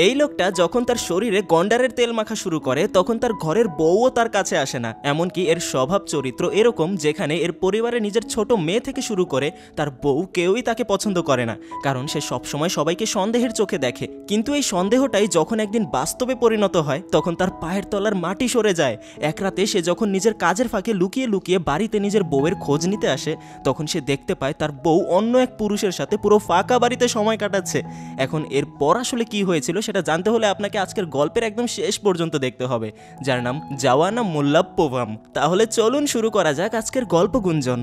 এই লোকটা যখন তার শরীরে গন্ডারের তেল মাখা শুরু করে তখন তার ঘরের বউও তার কাছে আসে না। এমনকি এর স্বভাব চরিত্র এরকম যেখানে এর পরিবারে নিজের ছোট মেয়ে থেকে শুরু করে তার বউ কেউই তাকে পছন্দ করে না, কারণ সে সবসময় সবাইকে সন্দেহের চোখে দেখে। কিন্তু এই সন্দেহটাই যখন একদিন বাস্তবে পরিণত হয় তখন তার পায়ের তলার মাটি সরে যায়। এক রাতে সে যখন নিজের কাজের ফাঁকে লুকিয়ে লুকিয়ে বাড়িতে নিজের বউয়ের খোঁজ নিতে আসে তখন সে দেখতে পায় তার বউ অন্য এক পুরুষের সাথে পুরো ফাঁকা বাড়িতে সময় কাটাচ্ছে। এখন এরপর আসলে কি হয়েছিল সেটা জানতে হলে আপনাকে আজকের গল্পের একদম শেষ পর্যন্ত দেখতে হবে, যার নাম জাওয়ানা মোল্লাপ্পোভাম। তাহলে চলুন শুরু করা যাক আজকের গল্প গুঞ্জন।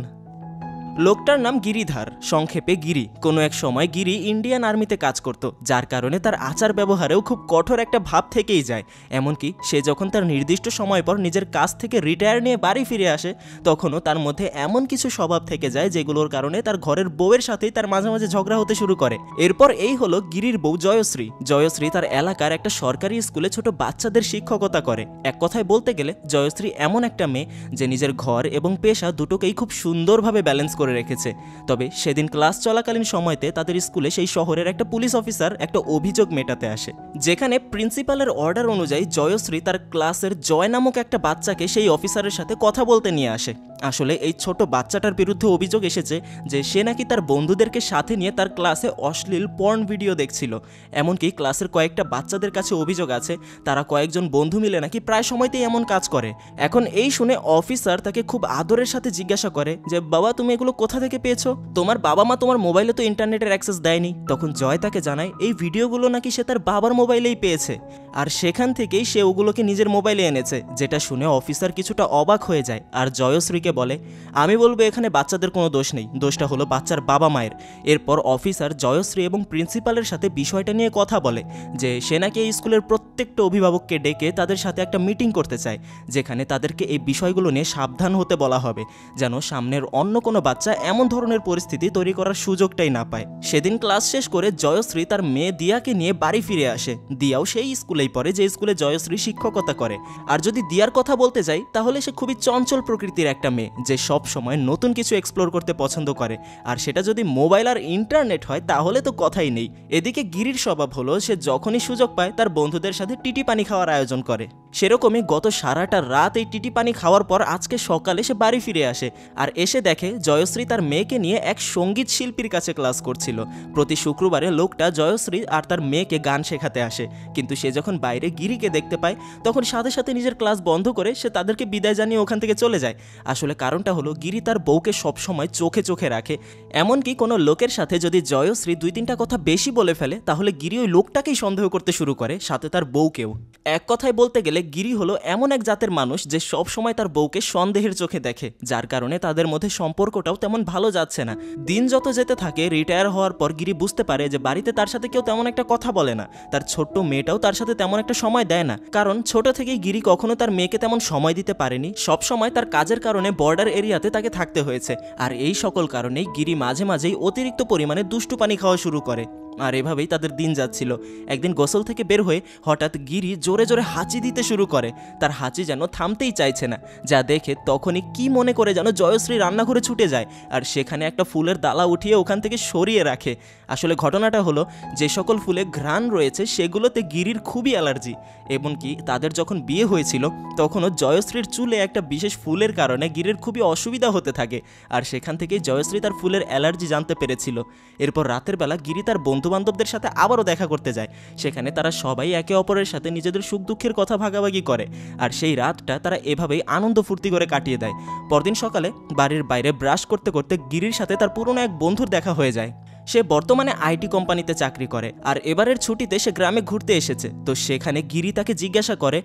লোকটার নাম গিরিধার, সংক্ষেপে গিরি। কোনো এক সময় গিরি ইন্ডিয়ান আর্মিতে কাজ করত, যার কারণে তার আচার ব্যবহারেও খুব কঠোর একটা ভাব থেকেই যায়। এমনকি সে যখন তার নির্দিষ্ট সময় পর নিজের কাজ থেকে রিটায়ার নিয়ে বাড়ি ফিরে আসে তখনও তার মধ্যে এমন কিছু স্বভাব থেকে যায় যেগুলোর কারণে তার ঘরের বউয়ের সাথেই তার মাঝে মাঝে ঝগড়া হতে শুরু করে। এরপর এই হলো গিরির বউ জয়শ্রী। জয়শ্রী তার এলাকার একটা সরকারি স্কুলে ছোট বাচ্চাদের শিক্ষকতা করে। এক কথায় বলতে গেলে জয়শ্রী এমন একটা মেয়ে যে নিজের ঘর এবং পেশা দুটোকেই খুব সুন্দরভাবে ব্যালেন্স করে রেখেছে। তবে সেদিন ক্লাস চলাকালীন সময়তে তাদের স্কুলে সেই শহরের একটা পুলিশ অফিসার একটা অভিযোগ মেটাতে আসে, যেখানে প্রিন্সিপালের অর্ডার অনুযায়ী জয়শ্রী তার ক্লাসের জয় নামক একটা বাচ্চাকে সেই অফিসারের সাথে কথা বলতে নিয়ে আসে। আসলে এই ছোট বাচ্চাটার বিরুদ্ধে অভিযোগ এসেছে যে সে নাকি তার বন্ধুদেরকে সাথে নিয়ে তার ক্লাসে অশ্লীল পর্ন ভিডিও দেখছিল। এমনকি ক্লাসের কয়েকটা বাচ্চাদের কাছে অভিযোগ আছে তারা কয়েকজন বন্ধু মিলে নাকি প্রায় সময়তেই এমন কাজ করে। এখন এই শুনে অফিসার তাকে খুব আদরের সাথে জিজ্ঞাসা করে যে বাবা, তুমি এগুলো কোথা থেকে পেয়েছো? তোমার বাবা মা তোমার মোবাইলে তো ইন্টারনেটের অ্যাক্সেস দেয়নি। তখন জয় তাকে জানায় এই ভিডিওগুলো নাকি সে তার বাবার মোবাইলেই পেয়েছে, আর সেখান থেকেই সে ওগুলোকে নিজের মোবাইলে এনেছে। যেটা শুনে অফিসার কিছুটা অবাক হয়ে যায় আর জয়শ্রীকে বলে, আমি বলবো এখানে বাচ্চাদের কোনো দোষ নেই, দোষটা হলো বাচ্চার বাবা মায়ের। এরপর অফিসার জয়শ্রী এবং প্রিন্সিপালের সাথে বিষয়টা নিয়ে কথা বলে যে সে নাকি এই স্কুলের প্রত্যেকটা অভিভাবককে ডেকে তাদের সাথে একটা মিটিং করতে চায়, যেখানে তাদেরকে এই বিষয়গুলো নিয়ে সাবধান হতে বলা হবে, যেন সামনের অন্য কোনো বাচ্চা এমন ধরনের পরিস্থিতি তৈরি করার সুযোগটাই না পায়। সেদিন ক্লাস শেষ করে জয়শ্রী তার মেয়ে দিয়াকে নিয়ে বাড়ি ফিরে আসে। দিয়াও সেই স্কুলেই পড়ে যে স্কুলে জয়শ্রী শিক্ষকতা করে। আর যদি দিয়ার কথা বলতে যাই তাহলে সে খুবই চঞ্চল প্রকৃতির একটা মেয়ে যে সব সময় নতুন কিছু এক্সপ্লোর করতে পছন্দ করে, আর সেটা যদি মোবাইল আর ইন্টারনেট হয় তাহলে তো কথাই নেই। এদিকে গিরির স্বভাব হলো সে যখনই সুযোগ পায় তার বন্ধুদের সাথে টিটি পানি খাওয়ার আয়োজন করে। সেরকমই গত সারাটা রাত এই টিটি পানি খাওয়ার পর আজকে সকালে সে বাড়ি ফিরে আসে আর এসে দেখে জয়শ্রী তার মেয়েকে নিয়ে এক সঙ্গীত শিল্পীর কাছে ক্লাস করছিল। প্রতি শুক্রবারে লোকটা জয়শ্রী আর তার মেয়েকে গান শেখাতে আসে, কিন্তু সে যখন বাইরে গিরিকে দেখতে পায় তখন সাথে সাথে নিজের ক্লাস বন্ধ করে সে তাদেরকে বিদায় জানিয়ে ওখান থেকে চলে যায়। আসলে কারণটা হলো গিরি তার বউকে সবসময় চোখে চোখে রাখে। এমনকি কোনো লোকের সাথে যদি জয়শ্রী দুই তিনটা কথা বেশি বলে ফেলে তাহলে গিরি ওই লোকটাকেই সন্দেহ করতে শুরু করে, সাথে তার বউকেও। এক কথায় বলতে গেলে গিরি হলো এমন এক জাতের মানুষ যে সব সময় তার বউকে সন্দেহের চোখে দেখে, যার কারণে তাদের মধ্যে সম্পর্কটাও তেমন ভালো যাচ্ছে না। দিন যত যেতে থাকে রিটায়ার হওয়ার পর গিরি বুঝতে পারে যে বাড়িতে তার সাথে কেউ তেমন একটা কথা বলে না, তার ছোট্ট মেয়েটাও তার সাথে তেমন একটা সময় দেয় না, কারণ ছোট থেকেই গিরি কখনো তার মেয়েকে তেমন সময় দিতে পারেনি। সব সময় তার কাজের কারণে বর্ডার এরিয়াতে তাকে থাকতে হয়েছে, আর এই সকল কারণেই গিরি মাঝে মাঝেই অতিরিক্ত পরিমাণে দুষ্টু পানি খাওয়া শুরু করে। আর এভাবেই তাদের দিন যাচ্ছিল। একদিন গোসল থেকে বের হয়ে হঠাৎ গিরি জোরে জোরে হাঁচি দিতে শুরু করে। তার হাঁচি যেন থামতেই চাইছে না, যা দেখে তখনই কি মনে করে যেন জয়শ্রী রান্নাঘরে ছুটে যায় আর সেখানে একটা ফুলের ডালা উঠিয়ে ওখান থেকে সরিয়ে রাখে। আসলে ঘটনাটা হলো যে সকল ফুলে ঘ্রাণ রয়েছে সেগুলোতে গিরির খুবই অ্যালার্জি। এমনকি তাদের যখন বিয়ে হয়েছিল তখনও জয়শ্রীর চুলে একটা বিশেষ ফুলের কারণে গিরির খুবই অসুবিধা হতে থাকে, আর সেখান থেকেই জয়শ্রী তার ফুলের অ্যালার্জি জানতে পেরেছিল। এরপর রাতের বেলা গিরি তার বন্ধুবান্ধবদের সাথে আবারও দেখা করতে যায়। সেখানে তারা সবাই একে অপরের সাথে নিজেদের সুখ দুঃখের কথা ভাগাভাগি করে, আর সেই রাতটা তারা এভাবেই আনন্দ ফুর্তি করে কাটিয়ে দেয়। পরদিন সকালে বাড়ির বাইরে ব্রাশ করতে করতে গিরির সাথে তার পুরনো এক বন্ধুর দেখা হয়ে যায়। সে বর্তমানে আইটি কোম্পানিতে চাকরি করে আর এবারের ছুটিতে সে গ্রামে ঘুরতে এসেছে। তো সেখানে গিরি তাকে জিজ্ঞাসা করে,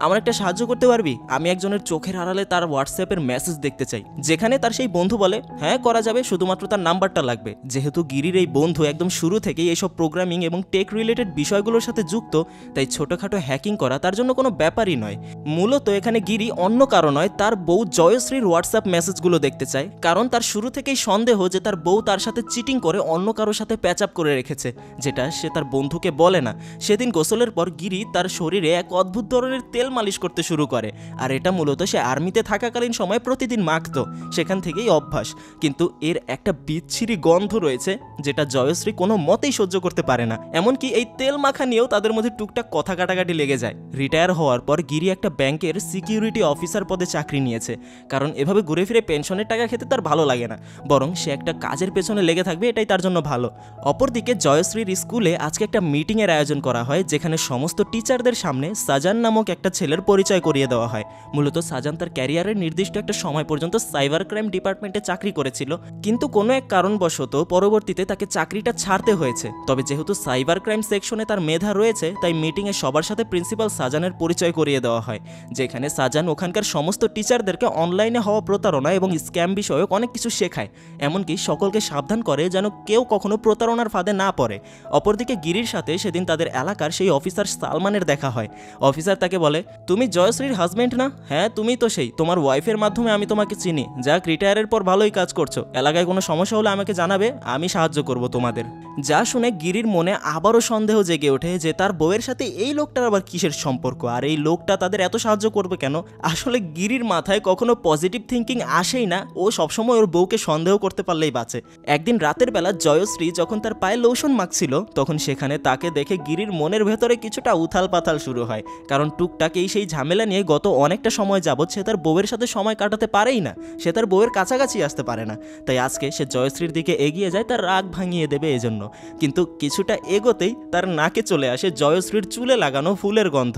আমার একটা সাহায্য করতে পারবি? আমি একজনের চোখের আড়ালে তার হোয়াটসঅ্যাপের মেসেজ দেখতে চাই। যেখানে তার সেই বন্ধু বলে, হ্যাঁ করা যাবে, শুধুমাত্র তার নাম্বারটা লাগবে। যেহেতু গিরির এই বন্ধু একদম শুরু থেকেই এইসব প্রোগ্রামিং এবং টেক রিলেটেড বিষয়গুলোর সাথে যুক্ত, তাই ছোটোখাটো হ্যাকিং করা তার জন্য কোনো ব্যাপারই নয়। মূলত এখানে গিরি অন্য কারো নয়, তার বউ জয়শ্রীর হোয়াটসঅ্যাপ মেসেজগুলো দেখতে চায়, কারণ তার শুরু থেকেই সন্দেহ যে তার বউ তার সাথে চিটিং করে অন্য কারোর সাথে প্যাচ আপ করে রেখেছে, যেটা সে তার বন্ধুকে বলে না। সেদিন গোসলের পর গিরি তার শরীরে এক অদ্ভুত ধরনের তেল তেল মালিশ করতে শুরু করে। আর এটা মূলত সে আর্মিতে থাকাকালীন সময় প্রতিদিন মাখতো, সেখান থেকেই অভ্যাস। কিন্তু এর একটা বিচ্ছিরি গন্ধ রয়েছে যেটা জয়শ্রী কোনো মতেই সহ্য করতে পারে না। এমনকি এই তেল মাখা নিয়েও তাদের মধ্যে টুকটাক কথা কাটাকাটি লেগে যায়। রিটায়ার হওয়ার পর গিরি একটা ব্যাংকের সিকিউরিটি অফিসার পদে চাকরি নিয়েছে, কারণ এভাবে ঘুরে ফিরে পেনশনের টাকা খেতে তার ভালো লাগে না, বরং সে একটা কাজের পেছনে লেগে থাকবে, এটাই তার জন্য ভালো। অপরদিকে জয়শ্রীর স্কুলে আজকে একটা মিটিংয়ের আয়োজন করা হয়, যেখানে সমস্ত টিচারদের সামনে সাজান নামক একটা ছেলের পরিচয় করিয়ে দেওয়া হয়। মূলত সাজান তার ক্যারিয়ারের নির্দিষ্ট একটা সময় পর্যন্ত সাইবার ক্রাইম ডিপার্টমেন্টে চাকরি করেছিল, কিন্তু কোনো এক কারণবশত পরবর্তীতে তাকে চাকরিটা ছাড়তে হয়েছে। তবে যেহেতু সাইবার ক্রাইম সেকশনে তার মেধা রয়েছে, তাই মিটিংয়ে সবার সাথে প্রিন্সিপাল সাজানের পরিচয় করিয়ে দেওয়া হয়, যেখানে সাজান ওখানকার সমস্ত টিচারদেরকে অনলাইনে হওয়া প্রতারণা এবং স্ক্যাম বিষয়ক অনেক কিছু শেখায়, এমনকি সকলকে সাবধান করে যেন কেউ কখনো প্রতারণার ফাঁদে না পড়ে। অপরদিকে গিরির সাথে সেদিন তাদের এলাকার সেই অফিসার সালমানের দেখা হয়। অফিসার তাকে বলে, তুমি জয়শ্রীর হাজবেন্ড না? হ্যাঁ, তুমি তো সেই। তোমার ওয়াইফের মাধ্যমে আমি তোমাকে চিনি। যাক, রিটায়ারের পর ভালোই কাজ করছো। এলাকায় কোনো সমস্যা হলে আমাকে জানাবে, আমি সাহায্য করব তোমাদের। যা শুনে গিরির মনে আবারও সন্দেহ জেগে ওঠে যে তার বউয়ের সাথে এই লোকটার আবার কিসের সম্পর্ক, আর এই লোকটা তাদের এত সাহায্য করবে কেন। আসলে গিরির মাথায় কখনো পজিটিভ থিঙ্কিং আসেই না, ও সবসময় ওর বউকে সন্দেহ করতে পারলেই বাঁচে। একদিন রাতের বেলা জয়শ্রী যখন তার পায়ে লোশন মাখছিল, তখন সেখানে তাকে দেখে গিরির মনের ভেতরে কিছুটা উথাল পাথাল শুরু হয়, কারণ টুকটাক সেই ঝামেলা নিয়ে গত অনেকটা সময় যাবৎ সে তার বউয়ের সাথে সময় কাটাতে পারেই না, সে তার বউয়ের কাছাকাছি আসতে পারে না। তাই আজকে সে জয়শ্রীর দিকে এগিয়ে যায় তার রাগ ভাঙিয়ে দেবে এজন্য, কিন্তু কিছুটা এগোতেই তার নাকে চলে আসে জয়শ্রীর চুলে লাগানো ফুলের গন্ধ,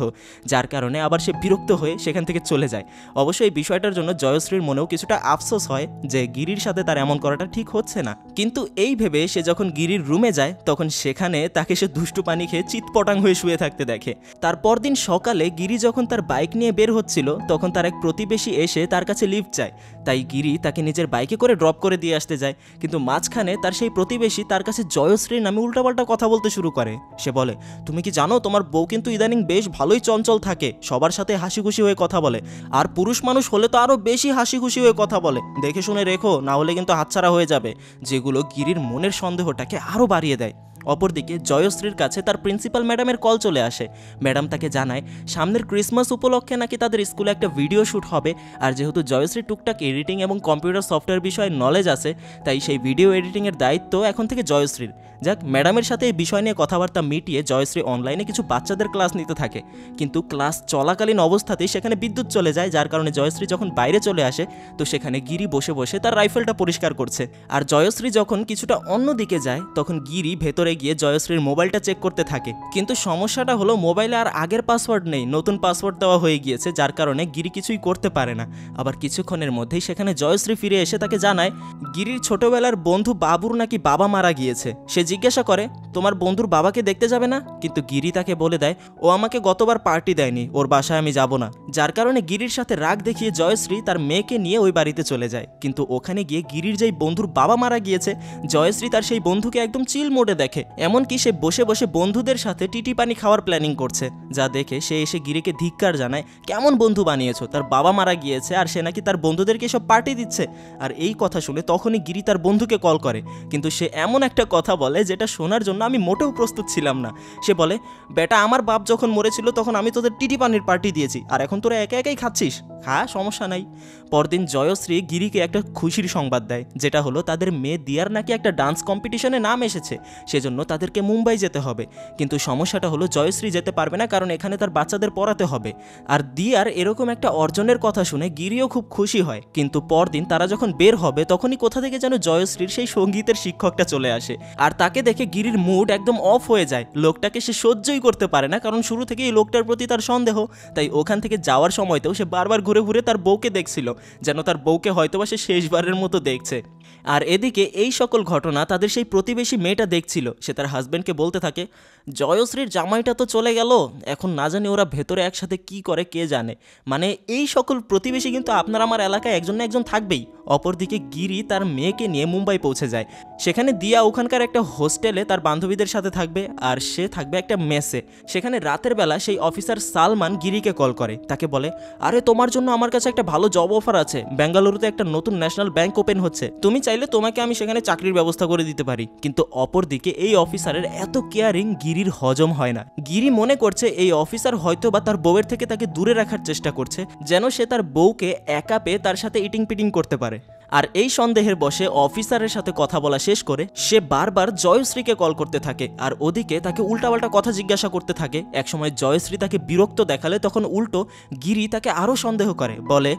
যার কারণে আবার সে বিরক্ত হয়ে সেখান থেকে চলে যায়। অবশ্যই এই বিষয়টার জন্য জয়শ্রীর মনেও কিছুটা আফসোস হয় যে গিরির সাথে তার এমন করাটা ঠিক হচ্ছে না। কিন্তু এই ভেবে সে যখন গিরির রুমে যায়, তখন সেখানে তাকে সে দুষ্টু পানি খেয়ে চিৎপটাং হয়ে শুয়ে থাকতে দেখে। তার পরদিন সকালে গিরি যখন তার বাইক নিয়ে বের হচ্ছিল, তখন তার এক প্রতিবেশী এসে তার কাছে লিফট চায়। তাই গিরি তাকে নিজের বাইকে করে ড্রপ করে দিয়ে আসতে যায়, কিন্তু মাঝখানে তার সেই প্রতিবেশী তার কাছে জয়শ্রীর নামে উল্টাপাল্টা কথা বলতে শুরু করে। সে বলে, তুমি কি জানো তোমার বউ কিন্তু ইদানিং বেশ ভালোই চঞ্চল থাকে, সবার সাথে হাসি খুশি হয়ে কথা বলে, আর পুরুষ মানুষ হলে তো আরও বেশি হাসি খুশি হয়ে কথা বলে, দেখে শুনে রেখো, না হলে কিন্তু হাতছাড়া হয়ে যাবে। যেগুলো গিরির মনের সন্দেহটাকে আরও বাড়িয়ে দেয়। অপরদিকে জয়শ্রীর কাছে তার প্রিন্সিপাল ম্যাডামের কল চলে আসে। ম্যাডাম তাকে জানায় সামনের ক্রিসমাস উপলক্ষে নাকি তাদের স্কুলে একটা ভিডিও শ্যুট হবে, আর যেহেতু জয়শ্রী টুকটাক এডিটিং এবং কম্পিউটার সফটওয়্যার বিষয়ে নলেজ আছে, তাই সেই ভিডিও এডিটিংয়ের দায়িত্ব এখন থেকে জয়শ্রীর। যাক, ম্যাডামের সাথে এই বিষয় নিয়ে কথাবার্তা মিটিয়ে জয়শ্রী অনলাইনে কিছু বাচ্চাদের ক্লাস নিতে থাকে, কিন্তু ক্লাস চলাকালীন অবস্থাতেই সেখানে বিদ্যুৎ চলে যায়, যার কারণে জয়শ্রী যখন বাইরে চলে আসে, তো সেখানে গিরি বসে বসে তার রাইফেলটা পরিষ্কার করছে। আর জয়শ্রী যখন কিছুটা অন্যদিকে যায়, তখন গিরি ভেতরে গিয়ে জয়শ্রীর মোবাইলটা চেক করতে থাকে। কিন্তু সমস্যাটা হলো মোবাইলে আর আগের পাসওয়ার্ড নেই, নতুন পাসওয়ার্ড দেওয়া হয়ে গিয়েছে, যার কারণে গিরি কিছুই করতে পারে না। আবার কিছুক্ষণের মধ্যেই সেখানে জয়শ্রী ফিরে এসে তাকে জানায় গিরির ছোটবেলার বন্ধু বাবুর নাকি বাবা মারা গিয়েছে। সে জিজ্ঞাসা করে, তোমার বন্ধুর বাবাকে দেখতে যাবে না? কিন্তু গিরি তাকে বলে দেয়, ও আমাকে গতবার পার্টি দেয়নি, ওর বাসায় আমি যাব না। যার কারণে গিরির সাথে রাগ দেখিয়ে জয়শ্রী তার মেয়েকে নিয়ে ওই বাড়িতে চলে যায়। কিন্তু ওখানে গিয়ে গিরির যেই বন্ধুর বাবা মারা গিয়েছে, জয়শ্রী তার সেই বন্ধুকে একদম চিল মোডে দেখে, এমনকি সে বসে বসে বন্ধুদের সাথে টিটি পানি খাওয়ার প্ল্যানিং করছে। যা দেখে সে এসে গিরিকে ধিক্কার জানায়, কেমন বন্ধু বানিয়েছো, তার বাবা মারা গিয়েছে আর সে নাকি তার বন্ধুদেরকে সব পার্টি দিচ্ছে। আর এই কথা শুনে তখনই গিরি তার বন্ধুকে কল করে, কিন্তু সে এমন একটা কথা বলে যেটা শোনার জন্য আমি মোটেও প্রস্তুত ছিলাম না। সে বলে, বেটা, আমার বাপ যখন মরেছিল তখন আমি তোদের টিটি পানির পার্টি দিয়েছি, আর এখন তোরা একা একাই খাচ্ছিস, খা, সমস্যা নাই। পরদিন জয়শ্রী গিরিকে একটা খুশির সংবাদ দেয়, যেটা হলো তাদের মেয়ে দিয়ার নাকি একটা ডান্স কম্পিটিশনে নাম এসেছে, সেজন্য তাদেরকে মুম্বাই যেতে হবে। কিন্তু সমস্যাটা হলো জয়শ্রী যেতে পারবে না, কারণ এখানে তার বাচ্চাদের পড়াতে হবে। আর দিয়ার এরকম একটা অর্জনের কথা শুনে গিরিও খুব খুশি হয়। কিন্তু পরদিন তারা যখন বের হবে, তখনই কোথা থেকে যেন জয়শ্রীর সেই সঙ্গীতের শিক্ষকটা চলে আসে, আর তাকে দেখে গিরির মুড একদম অফ হয়ে যায়। লোকটাকে সে সহ্যই করতে পারে না, কারণ শুরু থেকেই এই লোকটার প্রতি তার সন্দেহ। তাই ওখান থেকে যাওয়ার সময়তেও সে বারবার ঘুরে ঘুরে তার বউকে দেখছিল, যেন তার বউকে হয়তোবা সে শেষবারের মতো দেখছে। আর এদিকে এই সকল ঘটনা তাদের সেই প্রতিবেশী মেয়েটা দেখছিল। সে তার হাজব্যান্ডকে বলতে থাকে, জয়শ্রীর জামাইটা তো চলে গেল, এখন না জানি ওরা ভেতরে একসাথে কি করে কে জানে। মানে এই সকল প্রতিবেশী কিন্তু আপনার আমার এলাকায় একজন না একজন থাকবেই। অপরদিকে গিরি তার মেয়েকে নিয়ে মুম্বাই পৌঁছে যায়। সেখানে দিয়া ওখানকার একটা হোস্টেলে তার বান্ধবীদের সাথে থাকবে, আর সে থাকবে একটা মেসে। সেখানে রাতের বেলা সেই অফিসার সালমান গিরিকে কল করে, তাকে বলে, আরে তোমার জন্য আমার কাছে একটা ভালো জব অফার আছে, বেঙ্গালুরুতে একটা নতুন ন্যাশনাল ব্যাংক ওপেন হচ্ছে, তুমি চাইলে তোমাকে আমি সেখানে চাকরির ব্যবস্থা করে দিতে পারি। কিন্তু অপরদিকে এই অফিসারের এত কেয়ারিং গিরির হজম হয় না। গিরি মনে করছে এই অফিসার হয়তো বা তার বউয়ের থেকে তাকে দূরে রাখার চেষ্টা করছে, যেন সে তার বউকে একা পেয়ে তার সাথে ইটিং পিটিং করতে পারে। আর এই সন্দেহের বশে অফিসারের সাথে কথা বলা শেষ করে সে বারবার জয়শ্রীকে কল করতে থাকে, আর ওদিকে তাকে উল্টাপাল্টা কথা জিজ্ঞাসা করতে থাকে। একসময় জয়শ্রী তাকে বিরক্ত দেখালে তখন উল্টো গিরি তাকে আরও সন্দেহ করে, বলে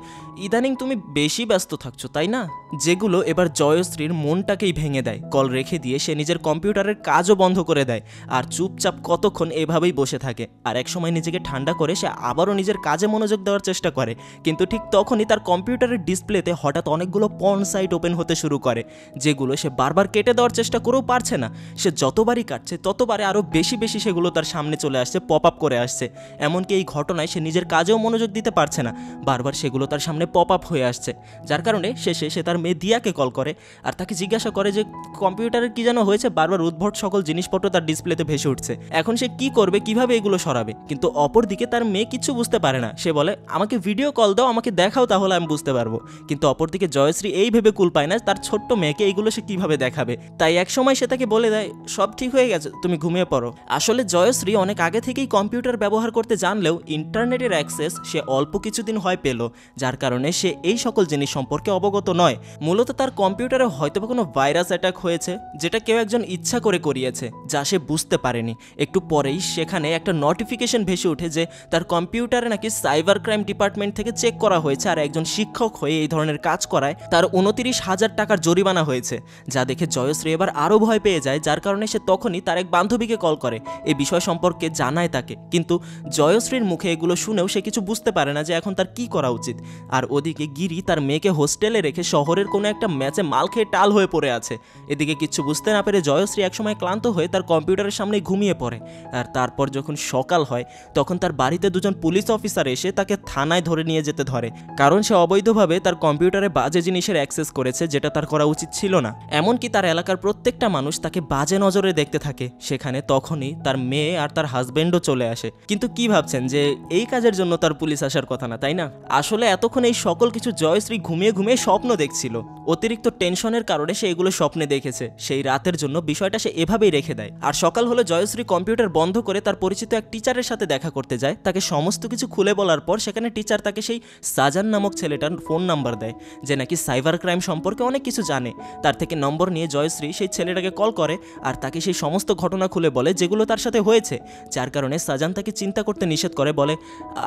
ইদানিং তুমি বেশি ব্যস্ত থাকছো তাই না? যেগুলো এবার জয়শ্রীর মনটাকেই ভেঙে দেয়। কল রেখে দিয়ে সে নিজের কম্পিউটারের কাজও বন্ধ করে দেয় আর চুপচাপ কতক্ষণ এভাবেই বসে থাকে। আর একসময় নিজেকে ঠান্ডা করে সে আবারও নিজের কাজে মনোযোগ দেওয়ার চেষ্টা করে, কিন্তু ঠিক তখনই তার কম্পিউটারের ডিসপ্লেতে হঠাৎ অনেকগুলো পর্ন সাইট ওপেন হতে শুরু করে, যেগুলো সে বারবার কেটে দেওয়ার চেষ্টা করেও পারছে না। সে যতবারই কাটছে ততবারে আরও বেশি বেশি সেগুলো তার সামনে চলে আসছে, পপ আপ করে আসছে। এমনকি এই ঘটনায় সে নিজের কাজেও মনোযোগ দিতে পারছে না, বারবার সেগুলো তার সামনে পপ আপ হয়ে আসছে। যার কারণে শেষে সে তার মেয়ে দিয়াকে কল করে আর তাকে জিজ্ঞাসা করে যে কম্পিউটারের কি যেন হয়েছে, বারবার উদ্ভট সকল জিনিসপত্র তার ডিসপ্লেতে ভেসে উঠছে, এখন সে কি করবে, কিভাবে এগুলো সরাবে। কিন্তু অপরদিকে তার মেয়ে কিছু বুঝতে পারে না। সে বলে আমাকে ভিডিও কল দাও, আমাকে দেখাও, তাহলে আমি বুঝতে পারবো। কিন্তু অপরদিকে জয়শ্রী এই ভেবে কুল পায় না তার ছোট্ট মেয়েকে এইগুলো সে কিভাবে দেখাবে। তাই এক সময় সে তাকে বলে দেয় সব ঠিক হয়ে গেছে, তুমি ঘুমিয়ে পড়ো। আসলে জয়শ্রী অনেক আগে থেকেই কম্পিউটার ব্যবহার করতে জানলেও ইন্টারনেটের অ্যাক্সেস সে অল্প কিছুদিন হয় পেল, যার কারণে সে এই সকল জিনিস সম্পর্কে অবগত নয়। মূলত তার কম্পিউটারে হয়তো কোনো ভাইরাস অ্যাটাক হয়েছে, যেটা কেউ একজন ইচ্ছা করে করিয়েছে, যা সে বুঝতে পারেনি। একটু পরেই সেখানে একটা নোটিফিকেশন ভেসে ওঠে যে তার কম্পিউটারে নাকি সাইবার ক্রাইম ডিপার্টমেন্ট থেকে চেক করা হয়েছে, আর একজন শিক্ষক হয়ে এই ধরনের কাজ করায় তার 29,000 টাকার জরিমানা হয়েছে। যা দেখে জয়শ্রী এবার আরও ভয় পেয়ে যায়, যার কারণে সে তখনই তার এক বান্ধবীকে কল করে, এই বিষয় সম্পর্কে জানায় তাকে। কিন্তু জয়শ্রীর মুখে এগুলো শুনেও সে কিছু বুঝতে পারে না যে এখন তার কি করা উচিত। আর ওদিকে গিরি তার মেয়েকে হোস্টেলে রেখে শহরের কোনো একটা ম্যাচে মাল খেয়ে টাল হয়ে পড়ে আছে। এদিকে কিচ্ছু বুঝতে না পেরে জয়শ্রী একসময় ক্লান্ত হয়ে তার কম্পিউটারের সামনে ঘুমিয়ে পড়ে। আর তারপর যখন সকাল হয় তখন তার বাড়িতে দুজন পুলিশ অফিসার এসে তাকে থানায় ধরে নিয়ে যেতে ধরে, কারণ সে অবৈধভাবে তার কম্পিউটারে বাজে জিনিসের অ্যাক্সেস করেছে, যেটা তার করা উচিত ছিল না। এমনকি তার এলাকার প্রত্যেকটা মানুষ তাকে বাজে নজরে দেখতে থাকে। সেখানে তখনই তার মেয়ে আর তার হাজবেন্ডও চলে আসে। কিন্তু কি ভাবছেন যে এই কাজের জন্য তার পুলিশ আসার কথা না, তাই না? আসলে এতক্ষণ এই সকল কিছু জয়শ্রী ঘুমিয়ে ঘুমিয়ে স্বপ্ন দেখছিল। অতিরিক্ত টেনশনের কারণে সে এগুলো স্বপ্নে দেখেছে। সেই রাতের জন্য বিষয়টা সে এভাবেই রেখে দেয়। আর সকাল হলে জয়শ্রী কম্পিউটার বন্ধ করে তার পরিচিত এক টিচারের সাথে দেখা করতে যায়। তাকে সমস্ত কিছু খুলে বলার পর সেখানে টিচার তাকে সেই সাজান নামক ছেলেটার ফোন নাম্বার দেয়, যে নাকি সাইবার ক্রাইম সম্পর্কে অনেক কিছু জানে। তার থেকে নম্বর নিয়ে জয়শ্রী সেই ছেলেটাকে কল করে আর তাকে সেই সমস্ত ঘটনা খুলে বলে যেগুলো তার সাথে হয়েছে। যার কারণে সাজান তাকে চিন্তা করতে নিষেধ করে, বলে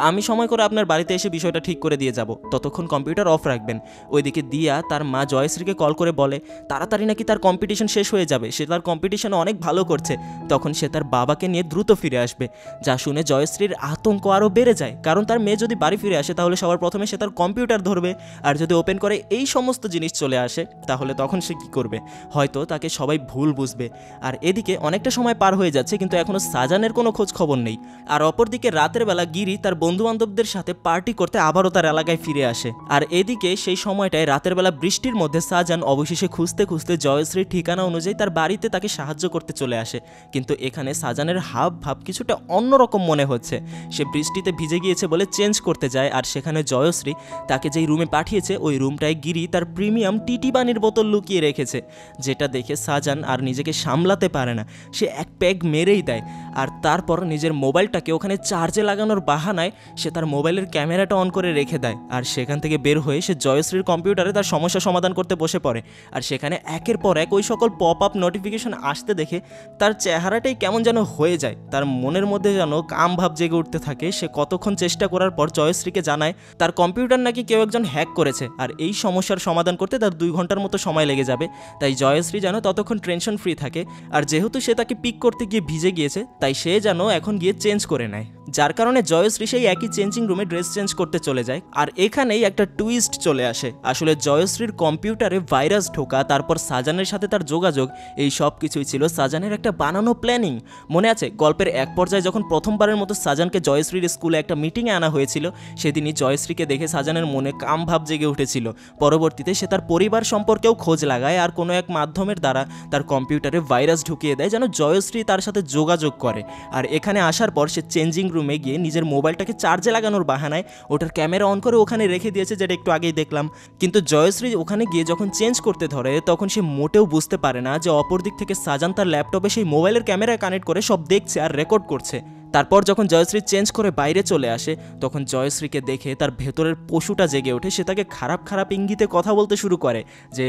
আমি সময় করে আপনার বাড়িতে এসে বিষয়টা ঠিক করে দিয়ে যাব, ততক্ষণ কম্পিউটার অফ রাখবেন। ওইদিকে দিয়া তার মা জয়শ্রীকে কল করে বলে তাড়াতাড়ি নাকি তার কম্পিটিশন শেষ হয়ে যাবে, সে তার কম্পিটিশনে অনেক ভালো করছে, তখন সে তার বাবাকে নিয়ে দ্রুত ফিরে আসবে। যা শুনে জয়শ্রীর আতঙ্ক আরও বেড়ে যায়, কারণ তার মেয়ে যদি বাড়ি ফিরে আসে তাহলে সবার প্রথমে সে তার কম্পিউটার ধরবে, আর যদি ওপেন করে এই সমস্ত জিনিস চলে আসে তাহলে তখন সে কী করবে? হয়তো তাকে সবাই ভুল বুঝবে। আর এদিকে অনেকটা সময় পার হয়ে যাচ্ছে, কিন্তু এখনও সাজানের কোনো খোঁজ খবর নেই। আর অপরদিকে রাতের বেলা গিরি তার বন্ধুবান্ধবদের সাথে পার্টি করতে আবারও তার এলাকায় ফিরে আসে। আর এদিকে সেই সময়টায় রাতের বেলা বৃষ্টির মধ্যে সাজান অবশেষে খুঁজতে খুঁজতে জয়শ্রীর ঠিকানা অনুযায়ী তার বাড়িতে তাকে সাহায্য করতে চলে আসে। কিন্তু এখানে সাজানের হাব ভাব কিছুটা অন্যরকম মনে হচ্ছে। সে বৃষ্টিতে ভিজে গিয়েছে বলে চেঞ্জ করতে যায়, আর সেখানে জয়শ্রী তাকে যেই রুমে পাঠিয়েছে ওই রুমটায় গিরি তার প্রিমিয়াম টিটি পানির বোতল লুকিয়ে রেখেছে, যেটা দেখে সাজান আর নিজেকে সামলাতে পারে না। সে এক প্যাগ মেরেই দেয়, আর তারপর নিজের মোবাইলটাকে ওখানে চার্জে লাগানোর বাহানায় সে তার মোবাইলের ক্যামেরাটা অন করে রেখে দেয়। আর সেখান থেকে বের হয়ে সে জয়শ্রীর কম্পিউটারে তার সমস্যা সমাধান করতে বসে পড়ে। আর সেখানে একের পর এক ওই সকল পপ আপ নোটিফিকেশন আসতে দেখে তার চেহারাটাই কেমন যেন হয়ে যায়। তার মনের মধ্যে যেন কাম ভাব জেগে উঠতে থাকে। সে কতক্ষণ চেষ্টা করার পর জয়শ্রীকে জানায় তার কম্পিউটার নাকি কেউ একজন হ্যাক করেছে, আর এই সমস্যার সমাধান করতে তার 2 ঘন্টার মতো সময় লেগে যাবে। তাই জয়শ্রী যেন ততক্ষণ টেনশন ফ্রি থাকে। আর যেহেতু সে তাকে পিক করতে গিয়ে ভিজে গিয়েছে, তাই সে যেন এখন গিয়ে চেঞ্জ করে নেয়। যার কারণে জয়শ্রী সেই একই চেঞ্জিং রুমে ড্রেস চেঞ্জ করতে চলে যায়। আর এখানেই একটা টুইস্ট চলে আসে। আসলে জয়শ্রীর কম্পিউটারে ভাইরাস ঢোকা, তারপর সাজানের সাথে তার যোগাযোগ, এই সব কিছুই ছিল সাজানের একটা বানানো প্ল্যানিং। মনে আছে গল্পের এক পর্যায়ে যখন প্রথমবারের মতো সাজানকে জয়শ্রীর স্কুলে একটা মিটিংয়ে আনা হয়েছিল, সেদিনই জয়শ্রীকে দেখে সাজানের মনে কাম ভাব জেগে উঠেছিল। পরবর্তীতে সে তার পরিবার সম্পর্কেও খোঁজ লাগায়, আর কোনো এক মাধ্যমের দ্বারা তার কম্পিউটারে ভাইরাস ঢুকিয়ে দেয় যেন জয়শ্রী তার সাথে যোগাযোগ করে। আর এখানে আসার পর সে চেঞ্জিং রুমে রুমে গিয়ে নিজের মোবাইলটাকে চার্জে লাগানোর বাহানায় ওটার ক্যামেরা অন করে ওখানে রেখে দিয়েছে, যেটা একটু আগেই দেখলাম। কিন্তু জয়শ্রী ওখানে গিয়ে যখন চেঞ্জ করতে ধরে তখন সে মোটেও বুঝতে পারে না যে অপর দিক থেকে সাজান তার ল্যাপটপে সেই মোবাইলের ক্যামেরা কানেক্ট করে সব দেখছে আর রেকর্ড করছে। তারপর যখন জয়শ্রী চেঞ্জ করে বাইরে চলে আসে তখন জয়শ্রীকে দেখে তার ভেতরের পশুটা জেগে ওঠে। সে তাকে খারাপ খারাপ ইঙ্গিতে কথা বলতে শুরু করে যে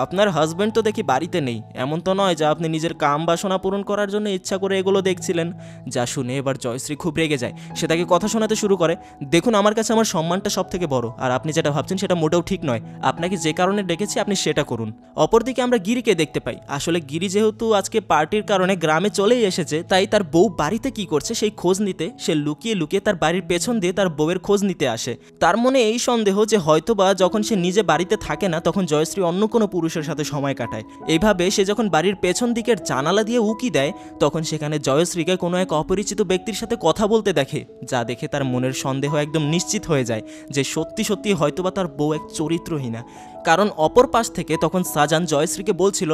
আপনার হাজব্যান্ড তো দেখি বাড়িতে নেই, এমন তো নয় যে আপনি নিজের কাম বাসনা পূরণ করার জন্য ইচ্ছা করে এগুলো দেখছিলেন। যা শুনে এবার জয়শ্রী খুব রেগে যায়, সে তাকে কথা শোনাতে শুরু করে, দেখুন আমার কাছে আমার সম্মানটা সব থেকে বড়, আর আপনি যেটা ভাবছেন সেটা মোটেও ঠিক নয়, আপনাকে যে কারণে ডেকেছি আপনি সেটা করুন। অপরদিকে আমরা গিরিকে দেখতে পাই। আসলে গিরি যেহেতু আজকে পার্টির কারণে গ্রামে চলেই এসেছে, তাই তার বউ বাড়িতে কি করছে সেই খোঁজ নিতে সে লুকিয়ে লুকিয়ে তার বাড়ির পেছন দিয়ে তার বউয়ের খোঁজ নিতে আসে। তার মনে এই সন্দেহ যে হয়তোবা যখন সে নিজে বাড়িতে থাকে না তখন জয়শ্রী অন্য কোনো পুরুষের সাথে সময় কাটায়। এইভাবে সে যখন বাড়ির পেছন দিকের জানালা দিয়ে উকি দেয় তখন সেখানে জয়শ্রীকে কোনো এক অপরিচিত ব্যক্তির সাথে কথা বলতে দেখে, যা দেখে তার মনের সন্দেহ একদম নিশ্চিত হয়ে যায় যে সত্যি সত্যি হয়তোবা তার বউ এক চরিত্রহীনা। কারণ অপর পাশ থেকে তখন সাজান জয়শ্রীকে বলছিল,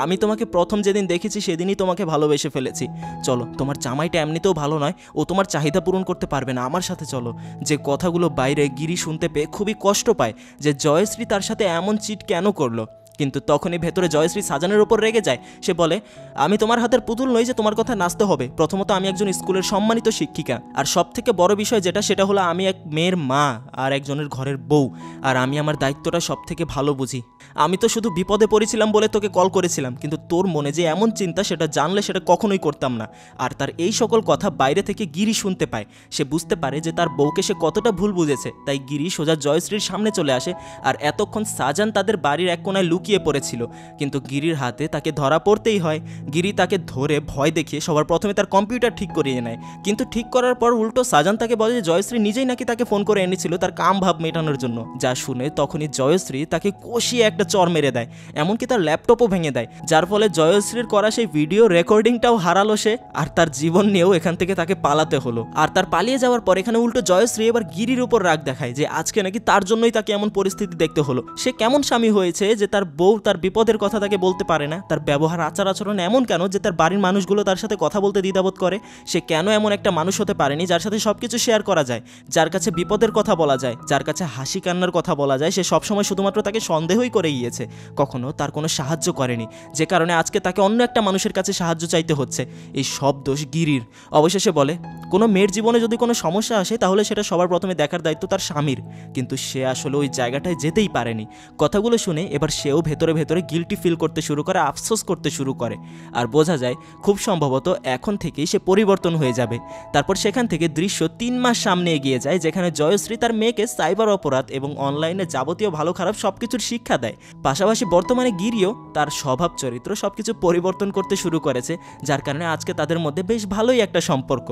আমি তোমাকে প্রথম যেদিন দেখেছি সেদিনই তোমাকে ভালোবেসে ফেলেছি, চলো, তোমার জামাইটা এমনিতেও ভালো নয়, ও তোমার চাহিদা পূরণ করতে পারবে না, আমার সাথে চলো। যে কথাগুলো বাইরে গিরি শুনতে পেয়ে খুবই কষ্ট পায় যে জয়শ্রী তার সাথে এমন চিট কেন করলো। কিন্তু তখনই ভেতরে জয়শ্রী সাজানের ওপর রেগে যায়। সে বলে, আমি তোমার হাতের পুতুল নই যে তোমার কথা নাচতে হবে। প্রথমত আমি একজন স্কুলের সম্মানিত শিক্ষিকা, আর সব থেকে বড় বিষয় সেটা হলো আমি এক মেয়ের মা আর একজনের ঘরের বউ, আর আমি আমার দায়িত্বটা সব থেকে ভালো বুঝি। আমি তো শুধু বিপদে পড়েছিলাম বলে তোকে কল করেছিলাম, কিন্তু তোর মনে যে এমন চিন্তা সেটা জানলে সেটা কখনোই করতাম না। আর তার এই সকল কথা বাইরে থেকে গিরি শুনতে পায়। সে বুঝতে পারে যে তার বউকে সে কতটা ভুল বুঝেছে, তাই গিরি সোজা জয়শ্রীর সামনে চলে আসে। আর এতক্ষণ সাজান তাদের বাড়ির এক কোনায় লুকিয়ে পড়েছিল, কিন্তু গিরির হাতে তাকে ধরা পড়তেই হয়। গিরি তাকে ধরে ভয় দেখিয়ে সবার প্রথমে তার কম্পিউটার ঠিক করিয়ে নেয়, কিন্তু ঠিক করার পর উল্টো সাজান তাকে বলে যে জয়শ্রী নিজেই নাকি তাকে ফোন করে এনেছিল তার কাম ভাব মেটানোর জন্য। যা শুনে তখনই জয়শ্রী তাকে কষিয়ে একটা চর মেরে দেয়, এমনকি তার ল্যাপটপও ভেঙে দেয়, যার ফলে জয়শ্রীর করা সেই ভিডিও রেকর্ডিংটাও হারালো সে, আর তার জীবন নিয়েও এখান থেকে তাকে পালাতে হলো। আর তার পালিয়ে যাওয়ার পর এখানে উল্টো জয়শ্রী এবার গিরির উপর রাগ দেখায় যে আজকে নাকি তার জন্যই তাকে এমন পরিস্থিতি দেখতে হলো। সে কেমন স্বামী হয়েছে যে তার বউ তার বিপদের কথা তাকে বলতে পারে না? তার ব্যবহার আচার আচরণ এমন কেন যে তার বাড়ির মানুষগুলো তার সাথে কথা বলতে দ্বিধাবোধ করে? সে কেন এমন একটা মানুষ হতে পারেনি যার সাথে সবকিছু শেয়ার করা যায়, যার কাছে বিপদের কথা বলা যায়, যার কাছে হাসি কান্নার কথা বলা যায়? সে সবসময় শুধুমাত্র তাকে সন্দেহই করে গিয়েছে, কখনো তার কোনো সাহায্য করেনি, যে কারণে আজকে তাকে অন্য একটা মানুষের কাছে সাহায্য চাইতে হচ্ছে। এই সব দোষ গিরির। অবশেষে বলে, কোনো মেয়ের জীবনে যদি কোনো সমস্যা আসে তাহলে সেটা সবার প্রথমে দেখার দায়িত্ব তার স্বামীর, কিন্তু সে আসলে ওই জায়গাটায় যেতেই পারেনি। কথাগুলো শুনে এবার সেও ভেতরে ভেতরে গিল্টি ফিল করতে শুরু করে, আফসোস করতে শুরু করে। আর বোঝা যায় খুব সম্ভবত এখন থেকেই সে পরিবর্তন হয়ে যাবে। তারপর সেখান থেকে দৃশ্য 3 মাস সামনে এগিয়ে যায়, যেখানে জয়শ্রী তার মেয়েকে সাইবার অপরাধ এবং অনলাইনে যাবতীয় ভালো খারাপ সবকিছুর শিক্ষা দেয়। পাশাপাশি বর্তমানে গিরিও তার স্বভাব চরিত্র সবকিছু পরিবর্তন করতে শুরু করেছে, যার কারণে আজকে তাদের মধ্যে বেশ ভালোই একটা সম্পর্ক।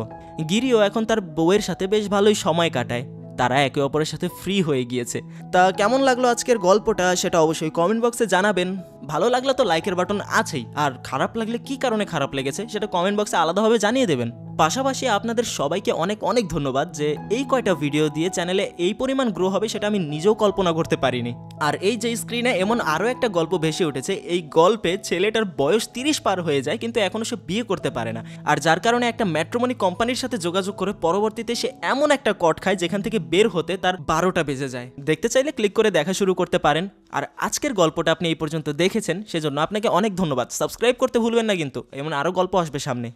গিরিও এখন তার বউয়ের সাথে বেশ ভালোই সময় কাটায়, তারা একে অপরের সাথে ফ্রি হয়ে গিয়েছে। তা কেমন লাগলো আজকের গল্পটা সেটা অবশ্যই কমেন্ট বক্সে জানাবেন। ভালো লাগলে তো লাইকের বাটন আছেই, আর খারাপ লাগলে কি কারণে খারাপ লেগেছে সেটা কমেন্ট বক্সে আলাদাভাবে জানিয়ে দেবেন। পাশাপাশি আপনাদের সবাইকে অনেক অনেক ধন্যবাদ যে এই কয়টা ভিডিও দিয়ে চ্যানেলে এই পরিমাণ গ্রো হবে সেটা আমি নিজেও কল্পনা করতে পারিনি। আর এই যে স্ক্রিনে এমন আরও একটা গল্প ভেসে উঠেছে, এই গল্পে ছেলেটার বয়স 30 পার হয়ে যায় কিন্তু এখনও সে বিয়ে করতে পারে না, আর যার কারণে একটা ম্যাট্রিমনি কোম্পানির সাথে যোগাযোগ করে পরবর্তীতে সে এমন একটা কট খায় যেখান থেকে বের হতে তার 12টা বেজে যায়। দেখতে চাইলে ক্লিক করে দেখা শুরু করতে পারেন। আর আজকের গল্পটা আপনি এই পর্যন্ত দেখেছেন সেজন্য আপনাকে অনেক ধন্যবাদ। সাবস্ক্রাইব করতে ভুলবেন না কিন্তু, এমন আরও গল্প আসবে সামনে।